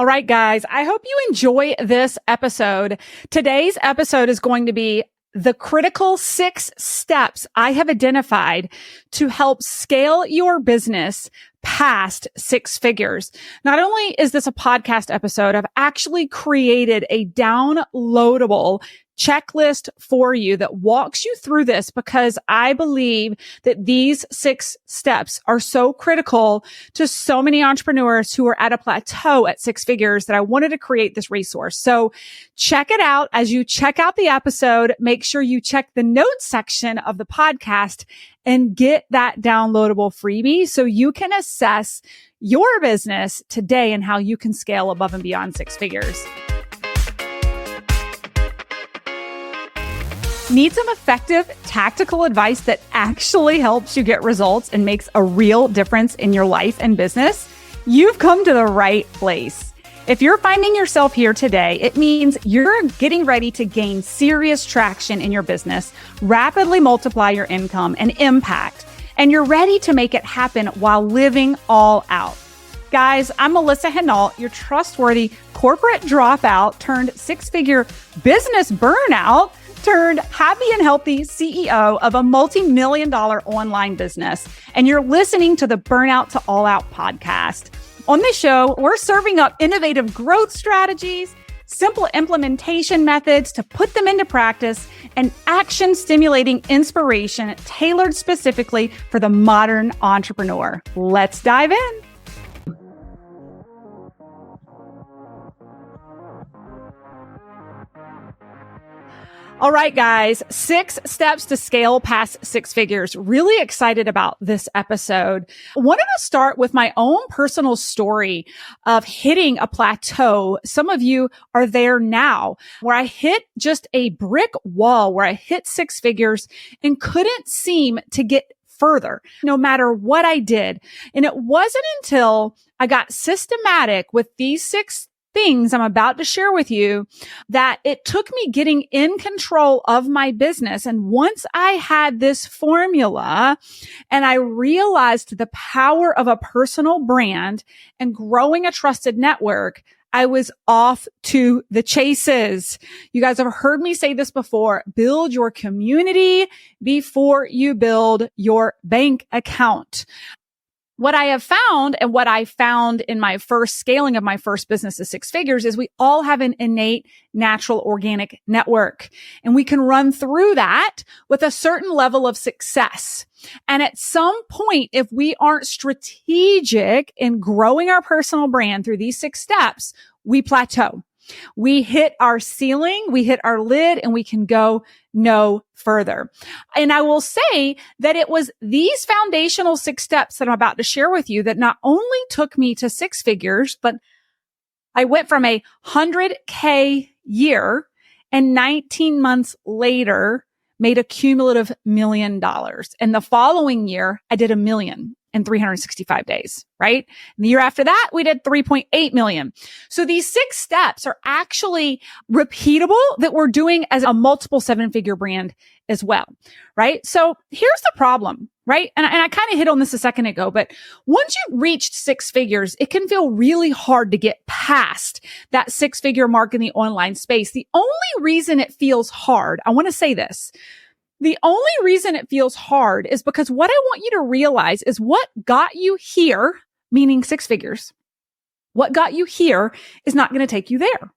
All right, guys, I hope you enjoy this episode. Today's episode is going to be the critical 6 steps I have identified to help scale your business past 6 figures. Not only is this a podcast episode, I've actually created a downloadable checklist for you that walks you through this because I believe that these 6 steps are so critical to so many entrepreneurs who are at a plateau at 6 figures that I wanted to create this resource. So check it out. As you check out the episode, make sure you check the notes section of the podcast and get that downloadable freebie so you can assess your business today and how you can scale above and beyond 6 figures. Need some effective tactical advice that actually helps you get results and makes a real difference in your life and business? You've come to the right place. If you're finding yourself here today, it means you're getting ready to gain serious traction in your business, rapidly multiply your income and impact, and you're ready to make it happen while living all out. Guys, I'm Melissa Hinault, your trustworthy corporate dropout turned 6-figure business burnout turned happy and healthy CEO of a multi-million-dollar online business. And you're listening to the Burnout to All Out podcast. On this show, we're serving up innovative growth strategies, simple implementation methods to put them into practice, and action-stimulating inspiration tailored specifically for the modern entrepreneur. Let's dive in. All right, guys, 6 steps to scale past 6 figures. Really excited about this episode. Wanted to start with my own personal story of hitting a plateau. Some of you are there now, where I hit just a brick wall, where I hit 6 figures and couldn't seem to get further, no matter what I did. And it wasn't until I got systematic with these 6 things I'm about to share with you that it took me getting in control of my business. And once I had this formula and I realized the power of a personal brand and growing a trusted network, I was off to the chases. You guys have heard me say this before. Build your community before you build your bank account. What I have found and what I found in my first scaling of my first business to 6 figures is we all have an innate, natural, organic network. And we can run through that with a certain level of success. And at some point, if we aren't strategic in growing our personal brand through these 6 steps, we plateau. We hit our ceiling, we hit our lid, and we can go no further. And I will say that it was these foundational 6 steps that I'm about to share with you that not only took me to 6 figures, but I went from a 100K year and 19 months later made a cumulative $1 million. And the following year, I did $1 million in 365 days, right? And the year after that, we did 3.8 million. So these 6 steps are actually repeatable that we're doing as a multiple 7-figure brand as well, right? So here's the problem, right? And I kind of hit on this a second ago, but once you've reached 6 figures, it can feel really hard to get past that 6-figure mark in the online space. The only reason it feels hard, I want to say this, the only reason it feels hard is because what I want you to realize is what got you here, meaning 6 figures, what got you here is not going to take you there.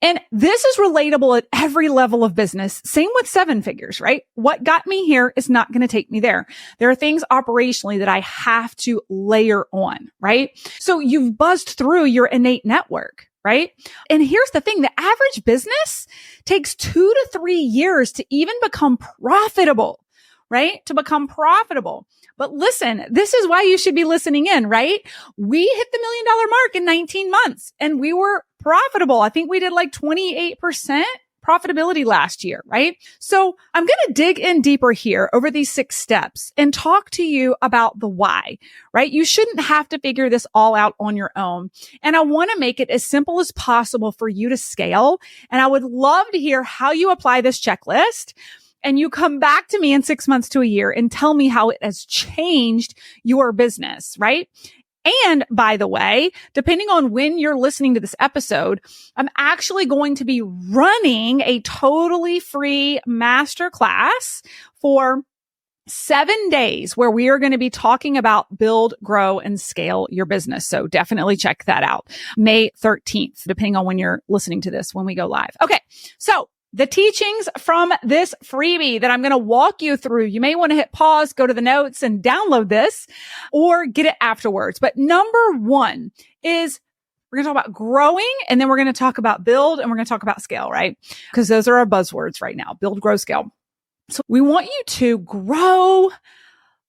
And this is relatable at every level of business. Same with 7 figures, right? What got me here is not going to take me there. There are things operationally that I have to layer on, right? So you've buzzed through your innate network, right? And here's the thing, the average business takes 2 to 3 years to even become profitable, right? To become profitable. But listen, this is why you should be listening in, right? We hit the $1 million mark in 19 months and we were profitable. I think we did like 28% profitability last year, right? So I'm going to dig in deeper here over these 6 steps and talk to you about the why, right? You shouldn't have to figure this all out on your own. And I want to make it as simple as possible for you to scale. And I would love to hear how you apply this checklist. And you come back to me in 6 months to a year and tell me how it has changed your business, right? And by the way, depending on when you're listening to this episode, I'm actually going to be running a totally free masterclass for 7 days where we are going to be talking about build, grow, and scale your business. So definitely check that out. May 13th, depending on when you're listening to this, when we go live. Okay. So the teachings from this freebie that I'm going to walk you through, you may want to hit pause, go to the notes and download this or get it afterwards. But number one is we're going to talk about growing, and then we're going to talk about build, and we're going to talk about scale, right? Because those are our buzzwords right now: build, grow, scale. So we want you to grow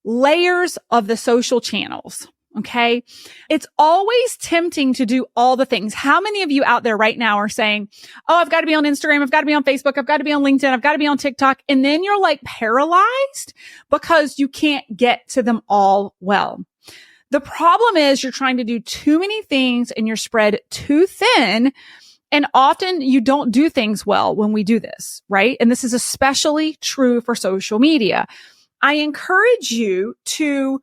layers of the social channels. Okay. It's always tempting to do all the things. How many of you out there right now are saying, oh, I've got to be on Instagram. I've got to be on Facebook. I've got to be on LinkedIn. I've got to be on TikTok. And then you're like paralyzed because you can't get to them all well. The problem is you're trying to do too many things and you're spread too thin. And often you don't do things well when we do this, right? And this is especially true for social media. I encourage you to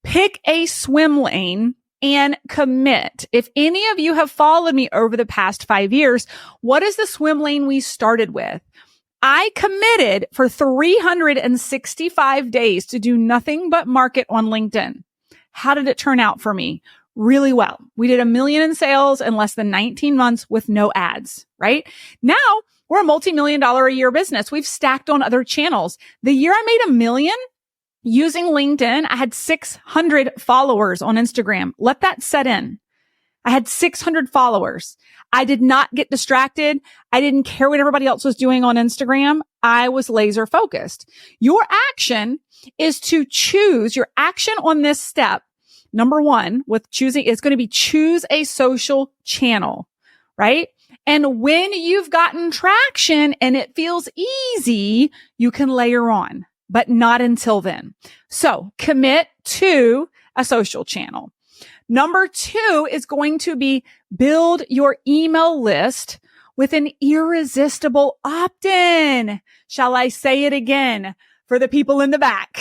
pick a swim lane and commit. If any of you have followed me over the past 5 years, what is the swim lane we started with? I committed for 365 days to do nothing but market on LinkedIn. How did it turn out for me? Really well. We did $1 million in sales in less than 19 months with no ads, right? Now we're a multi-million-dollar a year business. We've stacked on other channels. The year I made $1 million using LinkedIn, I had 600 followers on Instagram. Let that set in. I had 600 followers. I did not get distracted. I didn't care what everybody else was doing on Instagram. I was laser focused. Your action is to choose your action on this step. Number one, with choosing, is going to be choose a social channel, right? And when you've gotten traction and it feels easy, you can layer on, but not until then. So commit to a social channel. Number two is going to be build your email list with an irresistible opt-in. Shall I say it again for the people in the back?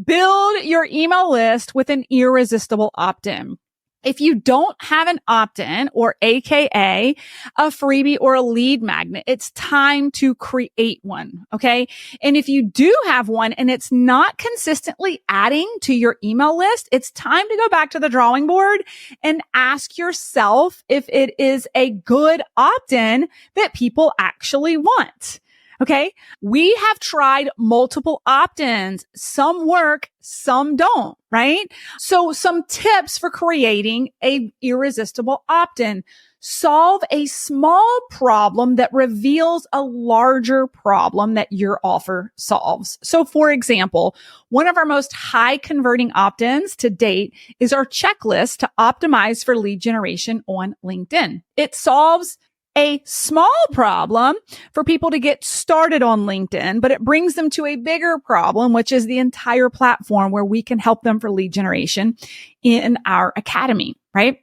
Build your email list with an irresistible opt-in. If you don't have an opt-in, or AKA a freebie or a lead magnet, it's time to create one. Okay. And if you do have one and it's not consistently adding to your email list, it's time to go back to the drawing board and ask yourself if it is a good opt-in that people actually want. Okay. We have tried multiple opt-ins. Some work, some don't, right? So some tips for creating a irresistible opt-in. Solve a small problem that reveals a larger problem that your offer solves. So for example, one of our most high converting opt-ins to date is our checklist to optimize for lead generation on LinkedIn. It solves a small problem for people to get started on LinkedIn, but it brings them to a bigger problem, which is the entire platform where we can help them for lead generation in our academy, right?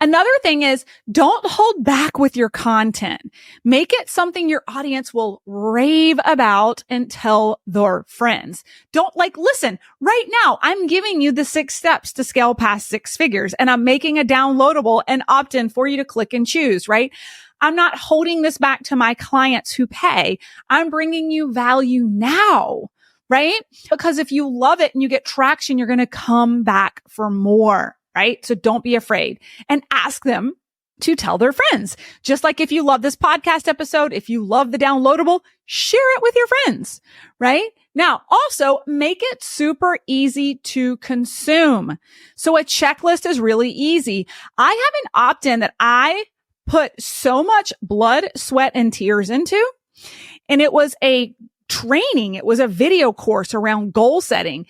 Another thing is, don't hold back with your content. Make it something your audience will rave about and tell their friends. Don't listen, right now, I'm giving you the 6 steps to scale past 6 figures, and I'm making a downloadable and opt-in for you to click and choose, right? I'm not holding this back to my clients who pay. I'm bringing you value now, right? Because if you love it and you get traction, you're going to come back for more, right? So don't be afraid and ask them to tell their friends. Just like if you love this podcast episode, if you love the downloadable, share it with your friends, right? Now, also make it super easy to consume. So a checklist is really easy. I have an opt-in that I put so much blood, sweat, and tears into. And it was a training. It was a video course around goal setting.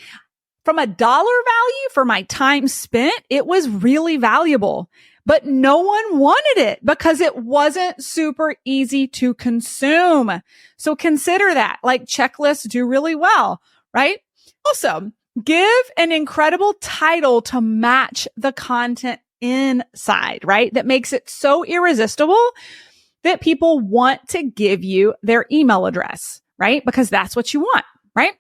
From a dollar value for my time spent, it was really valuable, but no one wanted it because it wasn't super easy to consume. So consider that. Checklists do really well, right? Also, give an incredible title to match the content inside, right? That makes it so irresistible that people want to give you their email address, right? Because that's what you want, right?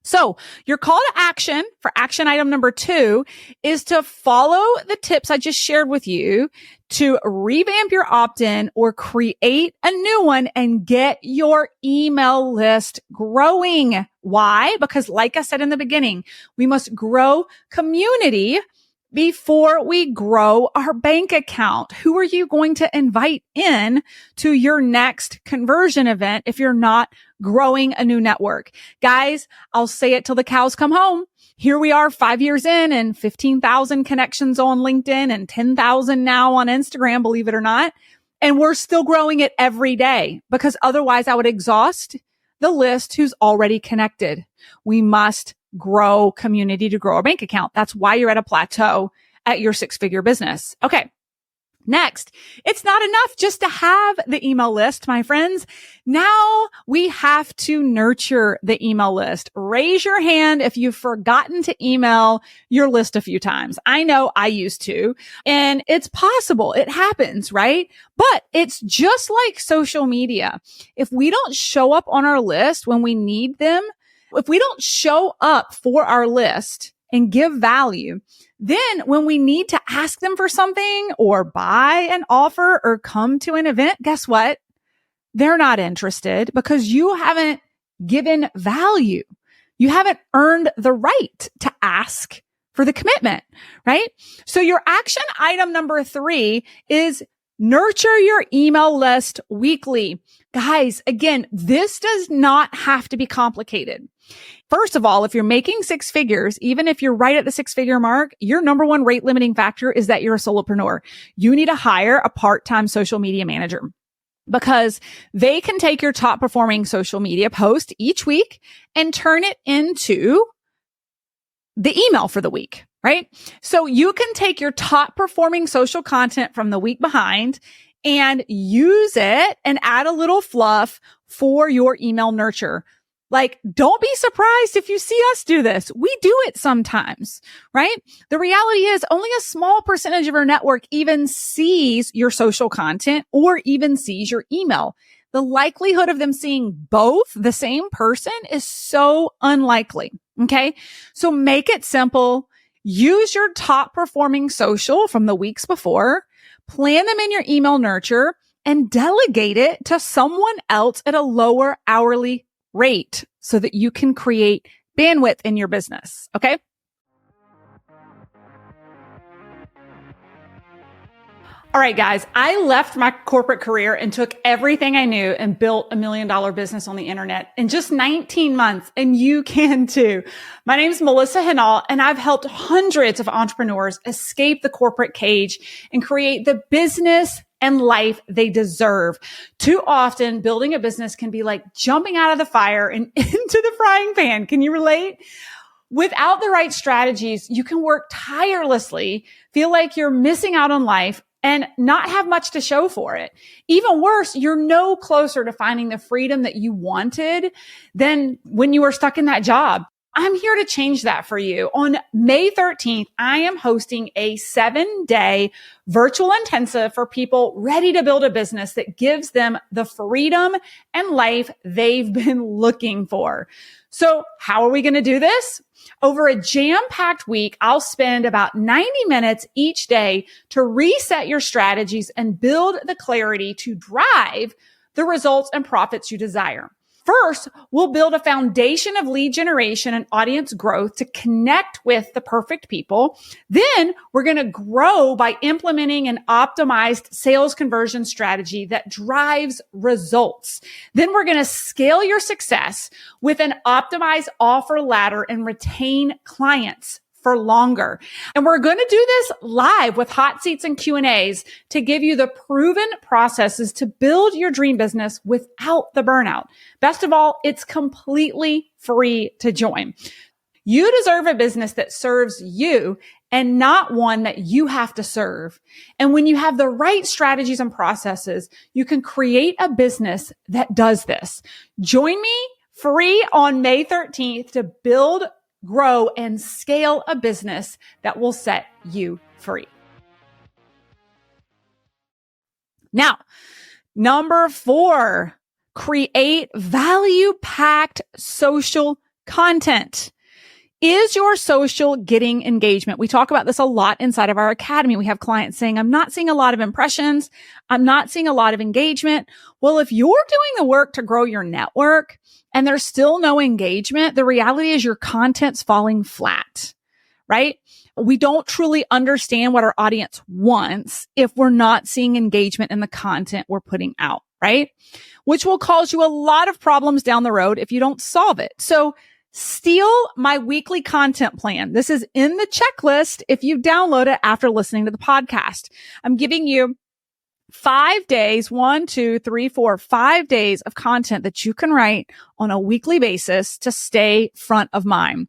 So your call to action for action item number 2 is to follow the tips I just shared with you to revamp your opt-in or create a new one and get your email list growing. Why? Because like I said in the beginning, we must grow community before we grow our bank account. Who are you going to invite in to your next conversion event if you're not growing a new network? Guys, I'll say it till the cows come home. Here we are 5 years in and 15,000 connections on LinkedIn and 10,000 now on Instagram, believe it or not. And we're still growing it every day because otherwise I would exhaust the list who's already connected. We must grow community to grow our bank account. That's why you're at a plateau at your 6-figure business. Okay. Next, it's not enough just to have the email list, my friends. Now we have to nurture the email list. Raise your hand if you've forgotten to email your list a few times. I know I used to, and it's possible. It happens, right? But it's just like social media. If we don't show up on our list when we need them, if we don't show up for our list and give value, then when we need to ask them for something or buy an offer or come to an event, guess what? They're not interested because you haven't given value. You haven't earned the right to ask for the commitment, right? So your action item number 3 is nurture your email list weekly. Guys, again, this does not have to be complicated. First of all, if you're making 6 figures, even if you're right at the 6-figure mark, your number one rate limiting factor is that you're a solopreneur. You need to hire a part-time social media manager because they can take your top performing social media post each week and turn it into the email for the week, right? So you can take your top performing social content from the week behind and use it and add a little fluff for your email nurture. Like, don't be surprised if you see us do this. We do it sometimes, right? The reality is only a small percentage of our network even sees your social content or even sees your email. The likelihood of them seeing both the same person is so unlikely. Okay. So make it simple. Use your top performing social from the weeks before, plan them in your email nurture, and delegate it to someone else at a lower hourly rate so that you can create bandwidth in your business. Okay. All right, guys, I left my corporate career and took everything I knew and built $1 million business on the internet in just 19 months. And you can too. My name is Melissa Hinault, and I've helped hundreds of entrepreneurs escape the corporate cage and create the business and life they deserve. Too often, building a business can be like jumping out of the fire and into the frying pan. Can you relate? Without the right strategies, you can work tirelessly, feel like you're missing out on life, and not have much to show for it. Even worse, you're no closer to finding the freedom that you wanted than when you were stuck in that job. I'm here to change that for you. On May 13th, I am hosting a 7-day virtual intensive for people ready to build a business that gives them the freedom and life they've been looking for. So how are we going to do this? Over a jam-packed week, I'll spend about 90 minutes each day to reset your strategies and build the clarity to drive the results and profits you desire. First, we'll build a foundation of lead generation and audience growth to connect with the perfect people. Then we're going to grow by implementing an optimized sales conversion strategy that drives results. Then we're going to scale your success with an optimized offer ladder and retain clients for longer. And we're going to do this live with hot seats and Q&As to give you the proven processes to build your dream business without the burnout. Best of all, it's completely free to join. You deserve a business that serves you and not one that you have to serve. And when you have the right strategies and processes, you can create a business that does this. Join me free on May 13th to build, grow, and scale a business that will set you free. Now, number 4, create value-packed social content. Is your social getting engagement? We talk about this a lot inside of our academy. We have clients saying, I'm not seeing a lot of impressions. I'm not seeing a lot of engagement. Well, if you're doing the work to grow your network and there's still no engagement, the reality is your content's falling flat, right? We don't truly understand what our audience wants if we're not seeing engagement in the content we're putting out, right? Which will cause you a lot of problems down the road if you don't solve it. So steal my weekly content plan. This is in the checklist if you download it after listening to the podcast. I'm giving you 5 days, 5 days of content that you can write on a weekly basis to stay front of mind.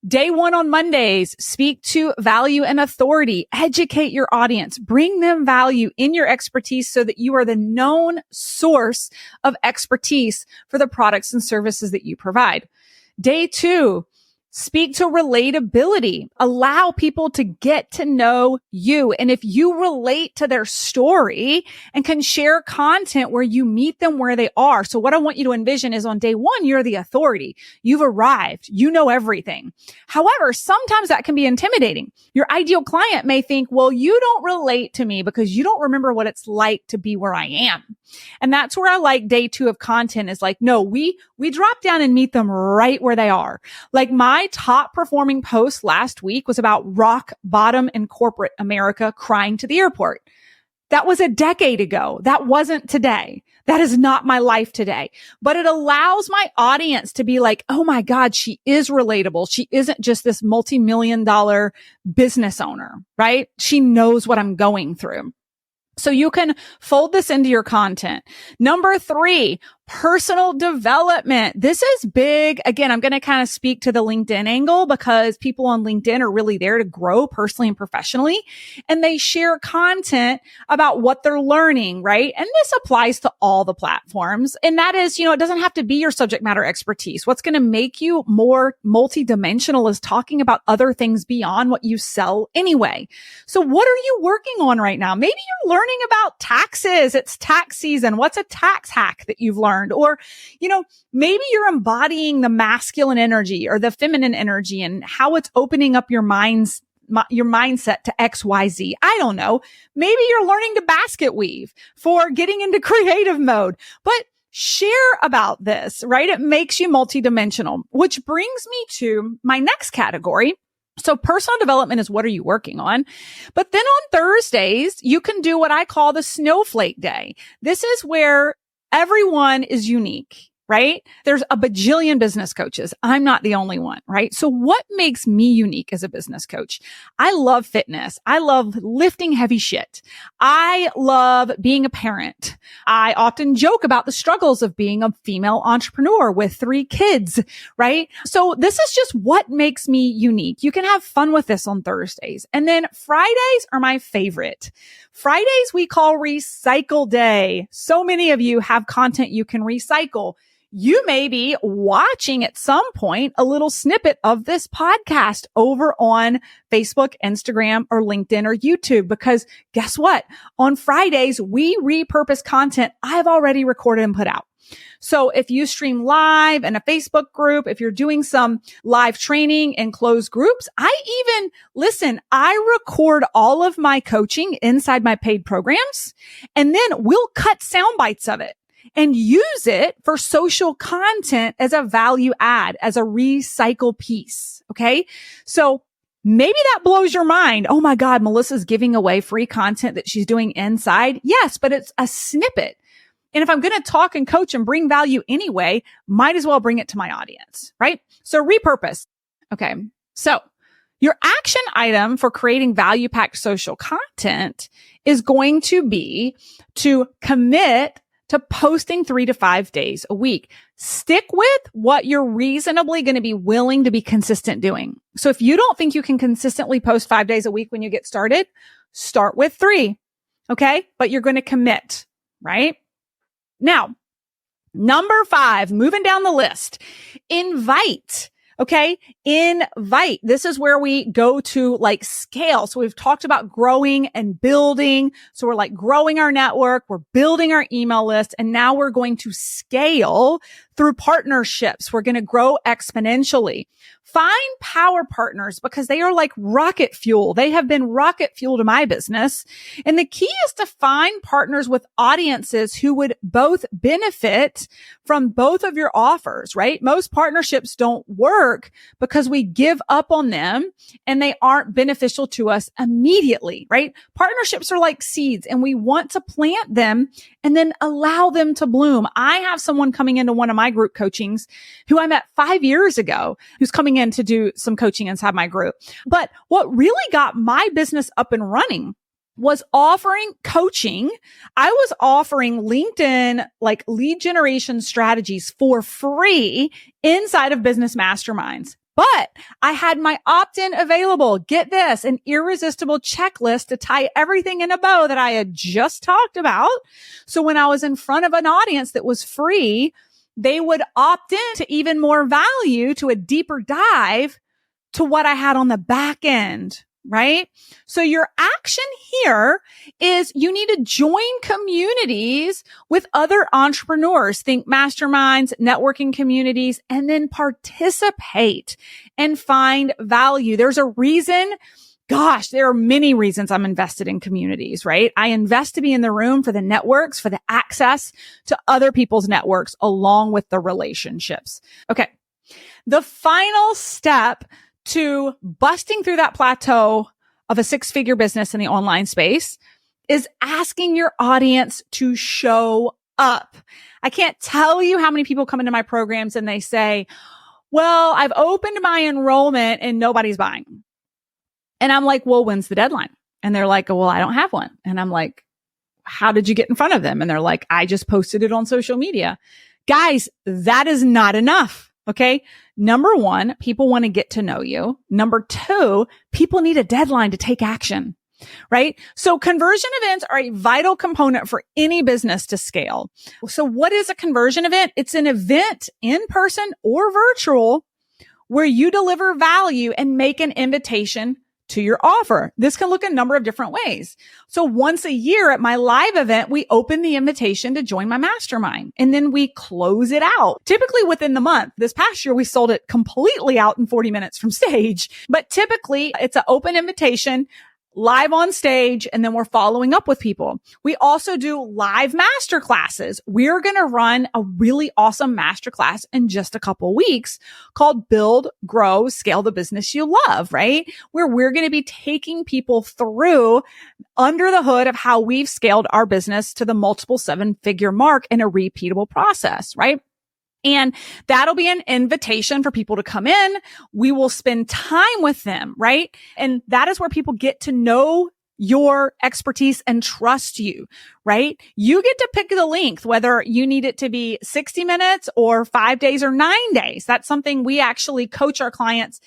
Day 1 on Mondays, speak to value and authority, educate your audience, bring them value in your expertise so that you are the known source of expertise for the products and services that you provide. Day 2, speak to relatability. Allow people to get to know you. And if you relate to their story and can share content where you meet them where they are. So what I want you to envision is on day 1, you're the authority. You've arrived. You know everything. However, sometimes that can be intimidating. Your ideal client may think, well, you don't relate to me because you don't remember what it's like to be where I am. And that's where I like day 2 of content is like, no, we drop down and meet them right where they are. Like my top performing post last week was about rock bottom in corporate America crying to the airport. That was a decade ago. That wasn't today. That is not my life today. But it allows my audience to be like, oh my God, she is relatable. She isn't just this multi-million-dollar business owner, right? She knows what I'm going through. So you can fold this into your content. Number 3, personal development. This is big. Again, I'm going to kind of speak to the LinkedIn angle because people on LinkedIn are really there to grow personally and professionally. And they share content about what they're learning, right? And this applies to all the platforms. And that is, it doesn't have to be your subject matter expertise. What's going to make you more multidimensional is talking about other things beyond what you sell anyway. So what are you working on right now? Maybe you're learning about taxes. It's tax season. What's a tax hack that you've learned? Or, maybe you're embodying the masculine energy or the feminine energy and how it's opening up your mindset to XYZ. I don't know. Maybe you're learning to basket weave for getting into creative mode, but share about this, right? It makes you multidimensional, which brings me to my next category. So personal development is what are you working on? But then on Thursdays, you can do what I call the snowflake day. This is where everyone is unique, right? There's a bajillion business coaches. I'm not the only one, right? So what makes me unique as a business coach? I love fitness. I love lifting heavy shit. I love being a parent. I often joke about the struggles of being a female entrepreneur with 3 kids, right? So this is just what makes me unique. You can have fun with this on Thursdays. And then Fridays are my favorite. Fridays we call recycle day. So many of you have content you can recycle. You may be watching at some point a little snippet of this podcast over on Facebook, Instagram, or LinkedIn or YouTube, because guess what? On Fridays, we repurpose content I've already recorded and put out. So if you stream live in a Facebook group, if you're doing some live training in closed groups, I record all of my coaching inside my paid programs, and then we'll cut sound bites of it and use it for social content as a value add, as a recycle piece. Okay. So maybe that blows your mind. Oh my God, Melissa's giving away free content that she's doing inside. Yes, but it's a snippet. And if I'm going to talk and coach and bring value anyway, might as well bring it to my audience, right? So repurpose. Okay. So your action item for creating value-packed social content is going to be to commit to posting 3 to 5 days a week. Stick with what you're reasonably going to be willing to be consistent doing. So if you don't think you can consistently post 5 days a week when you get started, start with 3. Okay. But you're going to commit, right? Now, number 5, moving down the list, invite. Okay. Invite. This is where we go to scale. So we've talked about growing and building. So we're growing our network. We're building our email list. And now we're going to scale Through partnerships, we're going to grow exponentially. Find power partners because they are like rocket fuel. They have been rocket fuel to my business. And the key is to find partners with audiences who would both benefit from both of your offers, right? Most partnerships don't work because we give up on them and they aren't beneficial to us immediately, right? Partnerships are like seeds and we want to plant them and then allow them to bloom. I have someone coming into one of my group coachings who I met 5 years ago, who's coming in to do some coaching inside my group. But what really got my business up and running was offering coaching. I was offering LinkedIn like lead generation strategies for free inside of business masterminds. But I had my opt-in available. Get this, an irresistible checklist to tie everything in a bow that I had just talked about. So when I was in front of an audience that was free, they would opt in to even more value, to a deeper dive to what I had on the back end, right? So your action here is you need to join communities with other entrepreneurs. Think masterminds, networking communities, and then participate and find value. There's a reason. Gosh, there are many reasons I'm invested in communities, right? I invest to be in the room for the networks, for the access to other people's networks, along with the relationships. Okay. The final step to busting through that plateau of a 6-figure business in the online space is asking your audience to show up. I can't tell you how many people come into my programs and they say, well, I've opened my enrollment and nobody's buying. And I'm like, well, when's the deadline? And they're like, well, I don't have one. And I'm like, how did you get in front of them? And they're like, I just posted it on social media. Guys, that is not enough. Okay. Number one, people want to get to know you. Number two, people need a deadline to take action, right? So conversion events are a vital component for any business to scale. So what is a conversion event? It's an event in person or virtual where you deliver value and make an invitation to your offer. This can look a number of different ways. So once a year at my live event, we open the invitation to join my mastermind and then we close it out typically within the month. This past year, we sold it completely out in 40 minutes from stage, but typically it's an open invitation live on stage, and then we're following up with people. We also do live masterclasses. We're going to run a really awesome masterclass in just a couple weeks called Build, Grow, Scale the Business You Love, right? Where we're going to be taking people through under the hood of how we've scaled our business to the multiple 7-figure mark in a repeatable process, right? And that'll be an invitation for people to come in. We will spend time with them, right? And that is where people get to know your expertise and trust you, right? You get to pick the length, whether you need it to be 60 minutes or 5 days or 9 days. That's something we actually coach our clients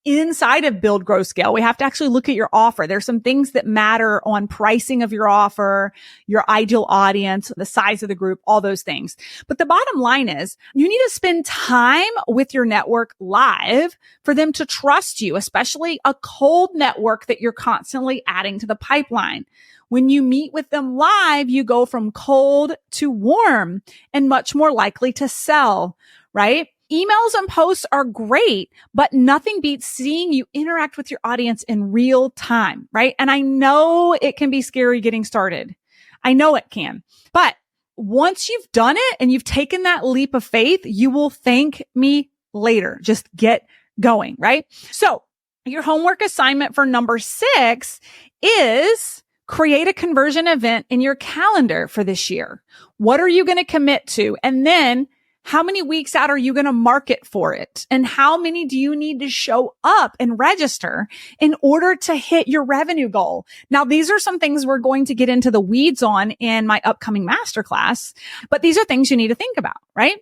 inside of Build, Grow, Scale. We have to actually look at your offer. There's some things that matter on pricing of your offer, your ideal audience, the size of the group, all those things. But the bottom line is you need to spend time with your network live for them to trust you, especially a cold network that you're constantly adding to the pipeline. When you meet with them live, you go from cold to warm and much more likely to sell, right? Emails and posts are great, but nothing beats seeing you interact with your audience in real time, right? And I know it can be scary getting started. I know it can. But once you've done it and you've taken that leap of faith, you will thank me later. Just get going, right? So your homework assignment for number 6 is create a conversion event in your calendar for this year. What are you going to commit to? And then how many weeks out are you going to market for it? And how many do you need to show up and register in order to hit your revenue goal? Now, these are some things we're going to get into the weeds on in my upcoming masterclass, but these are things you need to think about, right?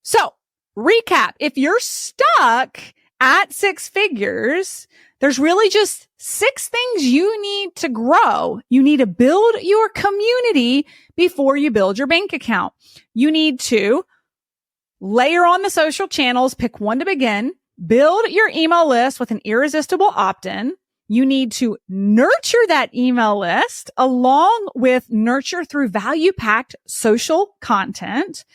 So recap, if you're stuck at 6 figures, there's really just 6 things you need to grow. You need to build your community before you build your bank account. You need to layer on the social channels, pick one to begin, build your email list with an irresistible opt-in. You need to nurture that email list along with nurture through value-packed social content.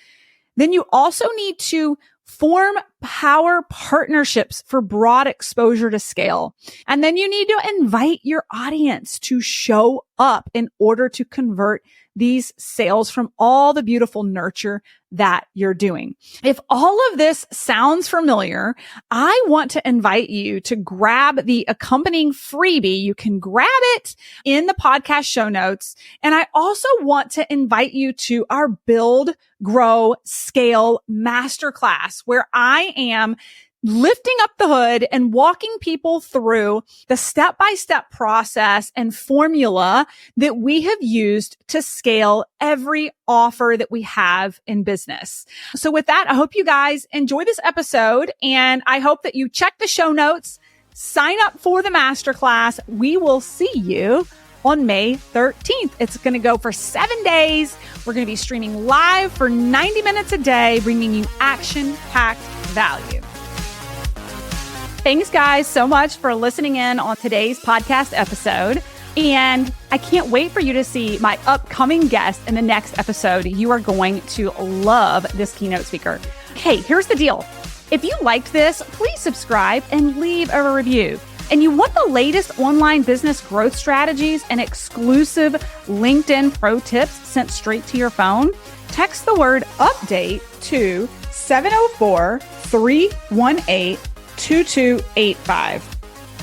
Then you also need to form power partnerships for broad exposure to scale. And then you need to invite your audience to show up in order to convert these sales from all the beautiful nurture that you're doing. If all of this sounds familiar, I want to invite you to grab the accompanying freebie. You can grab it in the podcast show notes. And I also want to invite you to our Build, Grow, Scale Masterclass, where I am lifting up the hood and walking people through the step-by-step process and formula that we have used to scale every offer that we have in business. So with that, I hope you guys enjoy this episode, and I hope that you check the show notes, sign up for the masterclass. We will see you on May 13th. It's going to go for 7 days. We're going to be streaming live for 90 minutes a day, bringing you action-packed value. Thanks, guys, so much for listening in on today's podcast episode. And I can't wait for you to see my upcoming guest in the next episode. You are going to love this keynote speaker. Hey, here's the deal. If you liked this, please subscribe and leave a review. And you want the latest online business growth strategies and exclusive LinkedIn pro tips sent straight to your phone? Text the word update to 704-318-2285.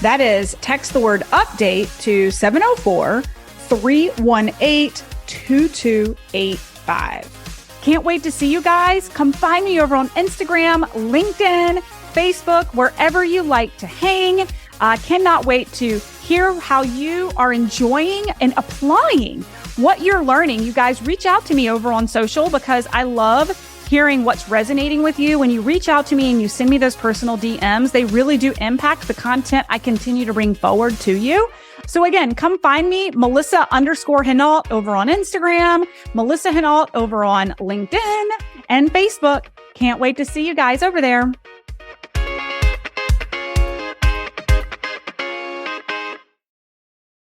That is, text the word update to 704-318-2285. Can't wait to see you guys. Come find me over on Instagram, LinkedIn, Facebook, wherever you like to hang. I cannot wait to hear how you are enjoying and applying what you're learning. You guys reach out to me over on social because I love hearing what's resonating with you. When you reach out to me and you send me those personal DMs, they really do impact the content I continue to bring forward to you. So again, come find me, Melissa_Hinault over on Instagram, Melissa Hinault over on LinkedIn and Facebook. Can't wait to see you guys over there.